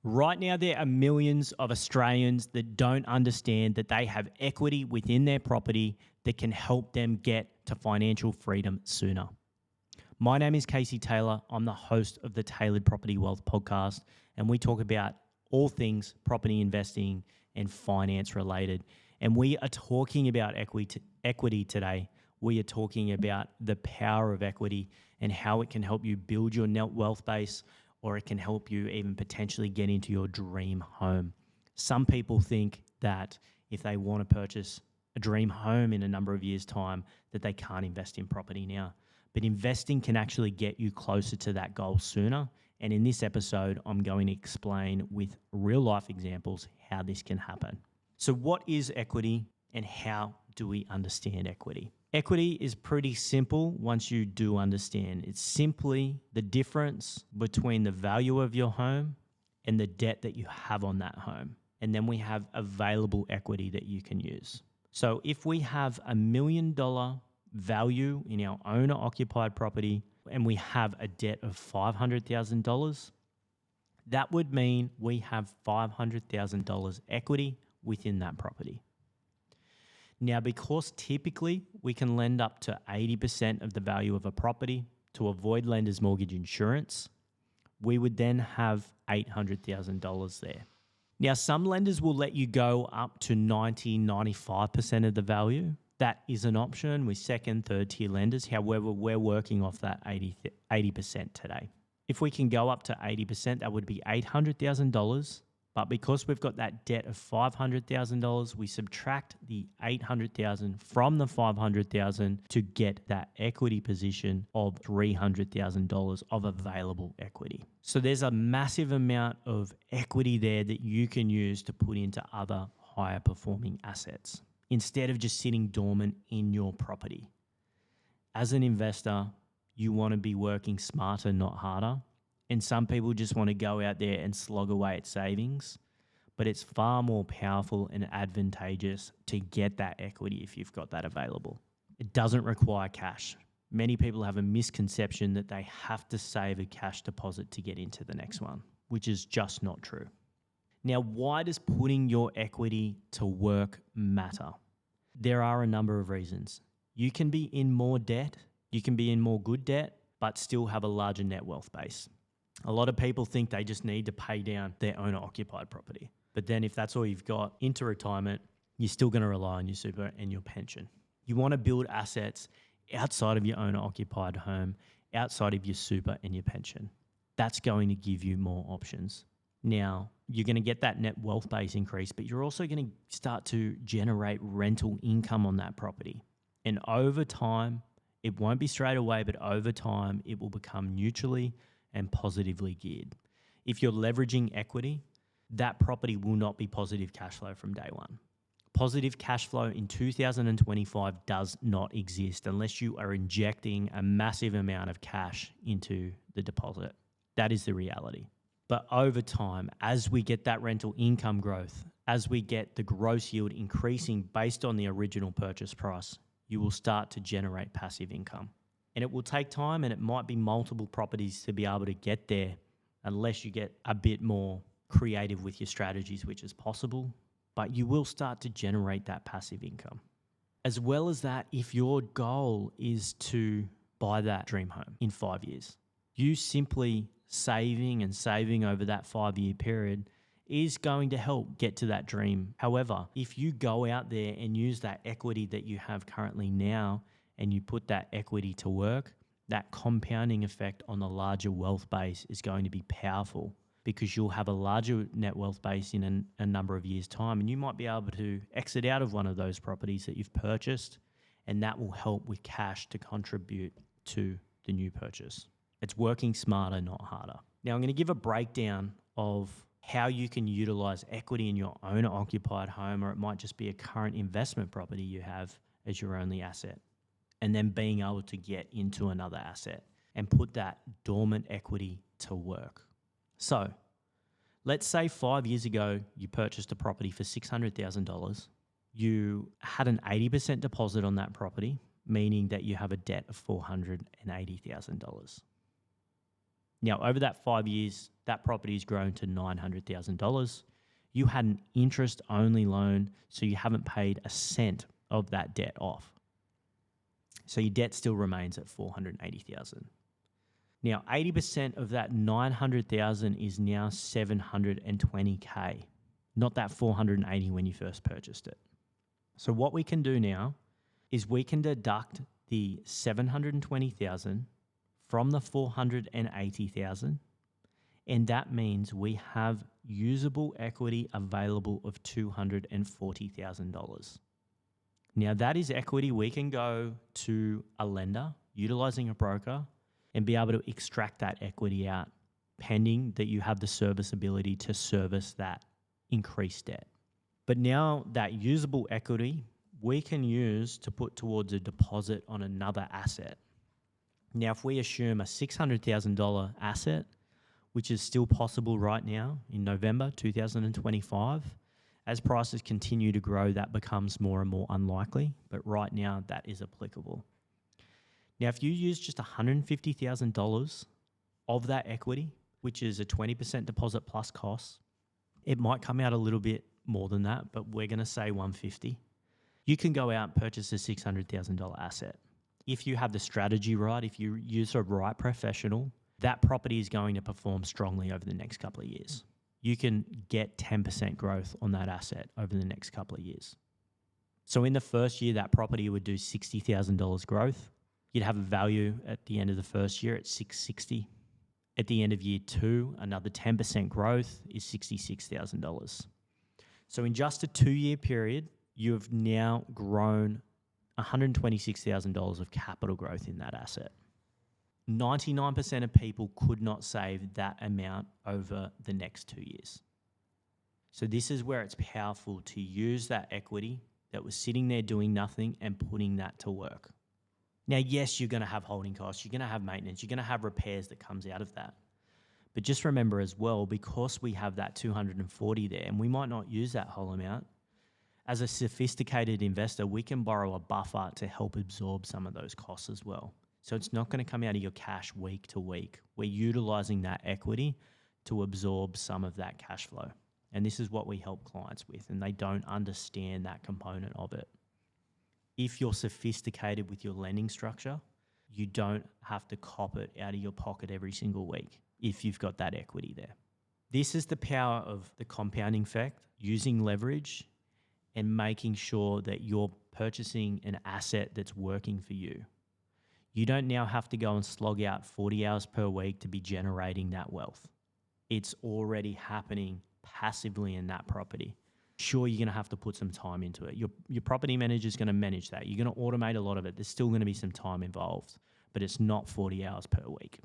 Right now, there are millions of Australians that don't understand that they have equity within their property that can help them get to financial freedom sooner. My name is Casey Taylor. I'm the host of the Tailored Property Wealth podcast, and we talk about all things property investing and finance related. And we are talking about equity today. We are talking about the power of equity and how it can help you build your net wealth base, or it can help you even potentially get into your dream home. Some people think that if they want to purchase a dream home in a number of years' time, that they can't invest in property now. But investing can actually get you closer to that goal sooner. And in this episode, I'm going to explain with real life examples how this can happen. So what is equity and how do we understand equity? Equity is pretty simple once you do understand. It's simply the difference between the value of your home and the debt that you have on that home. And then we have available equity that you can use. So if we have $1 million value in our owner-occupied property and we have a debt of $500,000, that would mean we have $500,000 equity within that property. Now, because typically we can lend up to 80% of the value of a property to avoid lender's mortgage insurance, we would then have $800,000 there. Now, some lenders will let you go up to 90, 95% of the value. That is an option with second, third tier lenders. However, we're working off that 80% today. If we can go up to 80%, that would be $800,000. But because we've got that debt of $500,000, we subtract the $800,000 from the $500,000 to get that equity position of $300,000 of available equity. So there's a massive amount of equity there that you can use to put into other higher performing assets instead of just sitting dormant in your property. As an investor, you want to be working smarter, not harder. And some people just want to go out there and slog away at savings, but it's far more powerful and advantageous to get that equity if you've got that available. It doesn't require cash. Many people have a misconception that they have to save a cash deposit to get into the next one, which is just not true. Now, why does putting your equity to work matter? There are a number of reasons. You can be in more debt, you can be in more good debt, but still have a larger net wealth base. A lot of people think they just need to pay down their owner-occupied property. But then if that's all you've got into retirement, you're still going to rely on your super and your pension. You want to build assets outside of your owner-occupied home, outside of your super and your pension. That's going to give you more options. Now, you're going to get that net wealth base increase, but you're also going to start to generate rental income on that property. And over time, it won't be straight away, but over time, it will become neutrally and positively geared. If you're leveraging equity, that property will not be positive cash flow from day one. Positive cash flow in 2025 does not exist unless you are injecting a massive amount of cash into the deposit. That is the reality. But over time, as we get that rental income growth, as we get the gross yield increasing based on the original purchase price, you will start to generate passive income. And it will take time, and it might be multiple properties to be able to get there unless you get a bit more creative with your strategies, which is possible. But you will start to generate that passive income. As well as that, if your goal is to buy that dream home in 5 years, you simply saving and saving over that 5-year period is going to help get to that dream. However, if you go out there and use that equity that you have currently now and you put that equity to work, that compounding effect on the larger wealth base is going to be powerful because you'll have a larger net wealth base in a number of years' time, and you might be able to exit out of one of those properties that you've purchased, and that will help with cash to contribute to the new purchase. It's working smarter, not harder. Now, I'm going to give a breakdown of how you can utilize equity in your owner-occupied home, or it might just be a current investment property you have as your only asset, and then being able to get into another asset and put that dormant equity to work. So let's say 5 years ago, you purchased a property for $600,000. You had an 80% deposit on that property, meaning that you have a debt of $480,000. Now, over that 5 years, that property's grown to $900,000. You had an interest-only loan, so you haven't paid a cent of that debt off. So your debt still remains at $480,000. Now, 80% of that $900,000 is now $720K, not that $480 when you first purchased it. So what we can do now is we can deduct the $720,000 from the $480,000, and that means we have usable equity available of $240,000. Now, that is equity we can go to a lender, utilizing a broker, and be able to extract that equity out, pending that you have the serviceability to service that increased debt. But now that usable equity we can use to put towards a deposit on another asset. Now, if we assume a $600,000 asset, which is still possible right now in November 2025, as prices continue to grow, that becomes more and more unlikely, but right now that is applicable. Now, if you use just $150,000 of that equity, which is a 20% deposit plus costs, it might come out a little bit more than that, but we're going to say $150,000. You can go out and purchase a $600,000 asset. If you have the strategy right, if you use a right professional, that property is going to perform strongly over the next couple of years. You can get 10% growth on that asset over the next couple of years. So in the first year, that property would do $60,000 growth. You'd have a value at the end of the first year at $660,000. At the end of year 2, another 10% growth is $66,000. So in just a 2-year period, you have now grown $126,000 of capital growth in that asset. 99% of people could not save that amount over the next 2 years. So this is where it's powerful to use that equity that was sitting there doing nothing and putting that to work. Now, yes, you're going to have holding costs, you're going to have maintenance, you're going to have repairs that comes out of that. But just remember as well, because we have that 240 there, and we might not use that whole amount, as a sophisticated investor, we can borrow a buffer to help absorb some of those costs as well. So it's not going to come out of your cash week to week. We're utilizing that equity to absorb some of that cash flow. And this is what we help clients with, and they don't understand that component of it. If you're sophisticated with your lending structure, you don't have to cop it out of your pocket every single week if you've got that equity there. This is the power of the compounding effect, using leverage and making sure that you're purchasing an asset that's working for you. You don't now have to go and slog out 40 hours per week to be generating that wealth. It's already happening passively in that property. Sure, you're going to have to put some time into it. Your property manager is going to manage that. You're going to automate a lot of it. There's still going to be some time involved, but it's not 40 hours per week.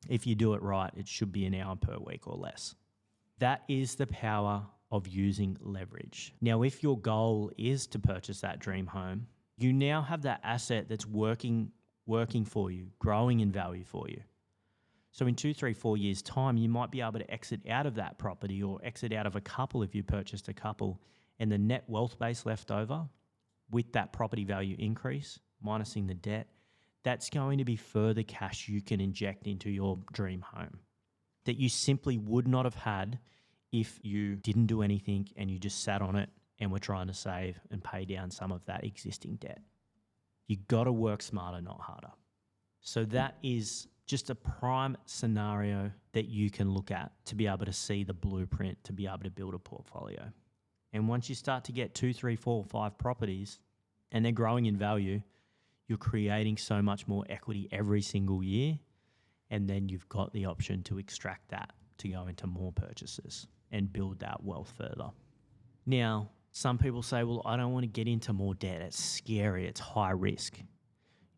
If you do it right, it should be an hour per week or less. That is the power of using leverage. Now, if your goal is to purchase that dream home, you now have that asset that's working for you, growing in value for you. So in 2, 3, 4 years' time, you might be able to exit out of that property or exit out of a couple if you purchased a couple, and the net wealth base left over with that property value increase, minusing the debt, that's going to be further cash you can inject into your dream home that you simply would not have had if you didn't do anything and you just sat on it and were trying to save and pay down some of that existing debt. You got to work smarter, not harder. So that is just a prime scenario that you can look at to be able to see the blueprint to be able to build a portfolio. And once you start to get 2, 3, 4, 5 properties and they're growing in value, you're creating so much more equity every single year. And then you've got the option to extract that to go into more purchases and build that wealth further. Now, some people say, well, I don't want to get into more debt. It's scary. It's high risk.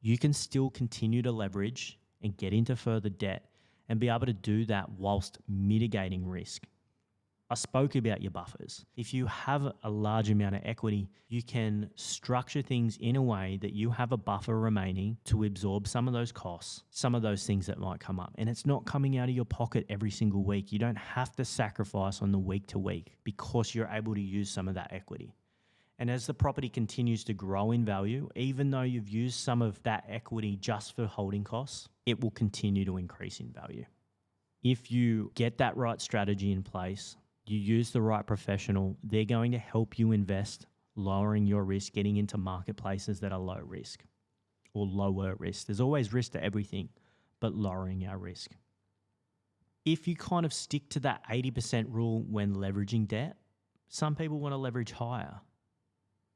You can still continue to leverage and get into further debt and be able to do that whilst mitigating risk. I spoke about your buffers. If you have a large amount of equity, you can structure things in a way that you have a buffer remaining to absorb some of those costs, some of those things that might come up. And it's not coming out of your pocket every single week. You don't have to sacrifice on the week to week because you're able to use some of that equity. And as the property continues to grow in value, even though you've used some of that equity just for holding costs, it will continue to increase in value. If you get that right strategy in place, you use the right professional, they're going to help you invest, lowering your risk, getting into marketplaces that are low risk or lower risk. There's always risk to everything, but lowering our risk. If you kind of stick to that 80% rule when leveraging debt, some people want to leverage higher,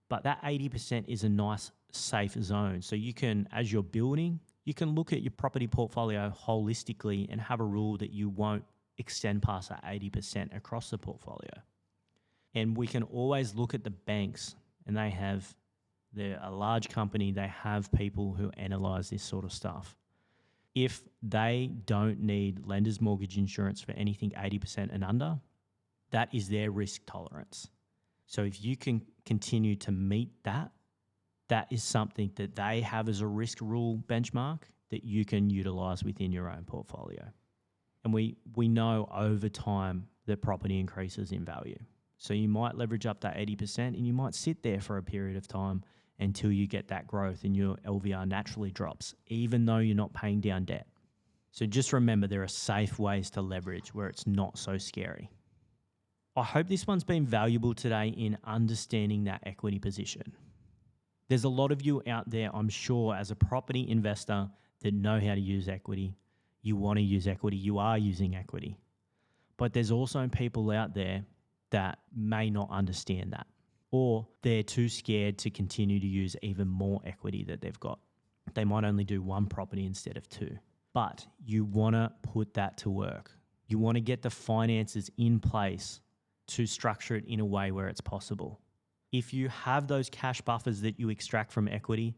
but that 80% is a nice safe zone. So you can, as you're building, you can look at your property portfolio holistically and have a rule that you won't extend past that 80% across the portfolio. And we can always look at the banks, and they're a large company, they have people who analyze this sort of stuff. If they don't need lender's mortgage insurance for anything 80% and under, that is their risk tolerance. So if you can continue to meet that, that is something that they have as a risk rule benchmark that you can utilize within your own portfolio. And we know over time that property increases in value. So you might leverage up that 80% and you might sit there for a period of time until you get that growth and your LVR naturally drops, even though you're not paying down debt. So just remember, there are safe ways to leverage where it's not so scary. I hope this one's been valuable today in understanding that equity position. There's a lot of you out there, I'm sure, as a property investor that know how to use equity. You want to use equity. You are using equity. But there's also people out there that may not understand that, or they're too scared to continue to use even more equity that they've got. They might only do one property instead of two. But you want to put that to work. You want to get the finances in place to structure it in a way where it's possible. If you have those cash buffers that you extract from equity,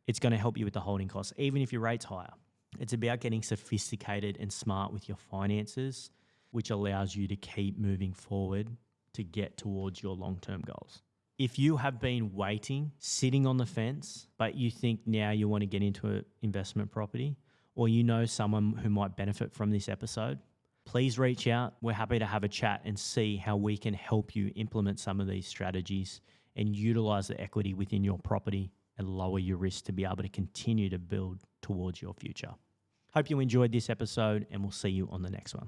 it's going to help you with the holding costs, even if your rate's higher. It's about getting sophisticated and smart with your finances, which allows you to keep moving forward to get towards your long-term goals. If you have been waiting, sitting on the fence, but you think now you want to get into an investment property, or you know someone who might benefit from this episode, please reach out. We're happy to have a chat and see how we can help you implement some of these strategies and utilize the equity within your property and lower your risk to be able to continue to build towards your future. Hope you enjoyed this episode, and we'll see you on the next one.